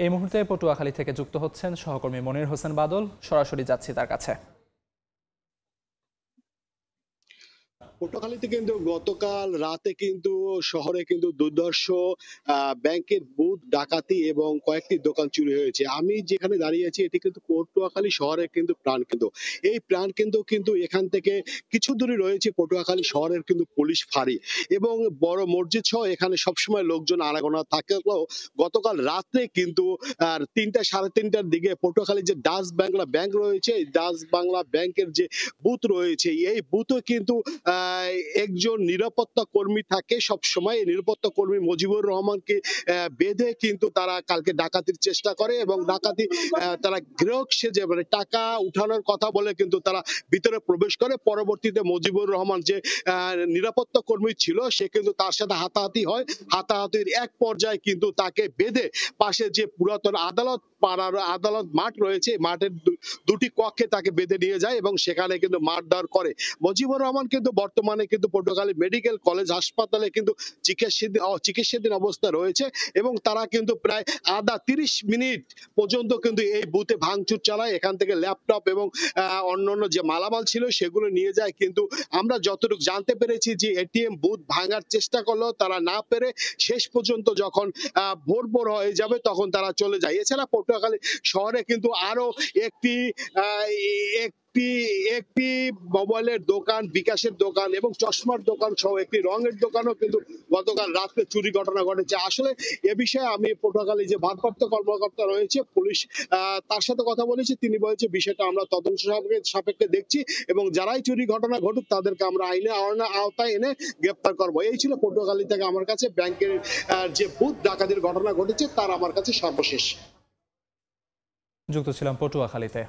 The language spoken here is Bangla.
এই মুহূর্তে পটুয়াখালী থেকে যুক্ত হচ্ছেন সহকর্মী মনির হোসেন বাদল। সরাসরি যাচ্ছি তার কাছে। পটুয়াখালীতে কিন্তু গতকাল রাতে কিন্তু শহরে কিন্তু দুর্ধর্ষ ব্যাংকের বুথ ডাকাতি এবং কয়েকটি দোকান চুরি হয়েছে। আমি যেখানে দাঁড়িয়ে আছি এটি কিন্তু পটুয়াখালী শহরের কিন্তু প্রাণকেন্দ্র। এই প্রাণকেন্দ্র কিন্তু এখান থেকে কিছু দূরে রয়েছে পটুয়াখালী শহরের কিন্তু পুলিশ ফাঁড়ি এবং বড় মসজিদ সহ এখানে সবসময় লোকজন আনাগোনা থাকলেও গতকাল রাত্রে কিন্তু ৩টা সাড়ে ৩টার দিকে পটুয়াখালী যে ডাচ বাংলা ব্যাংক রয়েছে, এই ডাচ বাংলা ব্যাংকের যে বুথ রয়েছে এই বুথও কিন্তু একজন নিরাপত্তা কর্মী থাকে সব সময়। এই নিরাপত্তা কর্মী মুজিবুর রহমানকে বেঁধে কিন্তু তারা কালকে ডাকাতির চেষ্টা করে এবং ডাকাতি তারা গ্রাহক সেজে মানে টাকা উঠানোর কথা বলে কিন্তু তারা ভিতরে প্রবেশ করে। পরবর্তীতে মুজিবুর রহমান যে নিরাপত্তা কর্মী ছিল সে কিন্তু তার সাথে হাতাহাতি হয়। হাতাহাতির এক পর্যায়ে কিন্তু তাকে বেঁধে পাশে যে পুরাতন আদালত পাড়ার আদালত মাঠ রয়েছে মাঠের দুটি কক্ষে তাকে বেঁধে নিয়ে যায় এবং সেখানে কিন্তু মারধর করে। মুজিবুর রহমান কিন্তু বর্তমানে কিন্তু পটুয়াখালী মেডিকেল কলেজ হাসপাতালে কিন্তু চিকিৎসাধীন অবস্থা রয়েছে এবং তারা কিন্তু প্রায় আধা ৩০ মিনিট পর্যন্ত কিন্তু এই বুথে ভাঙচুর চালায়। এখান থেকে ল্যাপটপ এবং অন্যান্য যে মালামাল ছিল সেগুলো নিয়ে যায়। কিন্তু আমরা যতটুকু জানতে পেরেছি যে এটিএম বুথ ভাঙার চেষ্টা করলেও তারা না পেরে শেষ পর্যন্ত যখন ভোর হয়ে যাবে তখন তারা চলে যায়। এছাড়া পটুয়াখালী শহরে কিন্তু আরো একটি একটি মোবাইলের দোকান, বিকাশের দোকান এবং চশমার দোকান সহ একটি রঙের দোকানও কিন্তু গতকাল রাতে চুরি ঘটনা ঘটেছে। আসলে এ বিষয়ে আমি পটুয়াখালী যে ভারপ্রাপ্ত কর্মকর্তা রয়েছে পুলিশ তার সাথে কথা বলেছি। তিনি বলেছে বিষয়টা আমরা তদন্ত সাপেক্ষে দেখছি এবং যারাই চুরি ঘটনা ঘটুক তাদেরকে আমরা আইনের আওতায় এনে গ্রেপ্তার করব। এই ছিল পটুয়াখালী থেকে আমার কাছে ব্যাংকের যে বুথ ডাকাতির ঘটনা ঘটেছে তার আমার কাছে সর্বশেষ। যুক্ত ছিলাম পটুয়াখালীতে।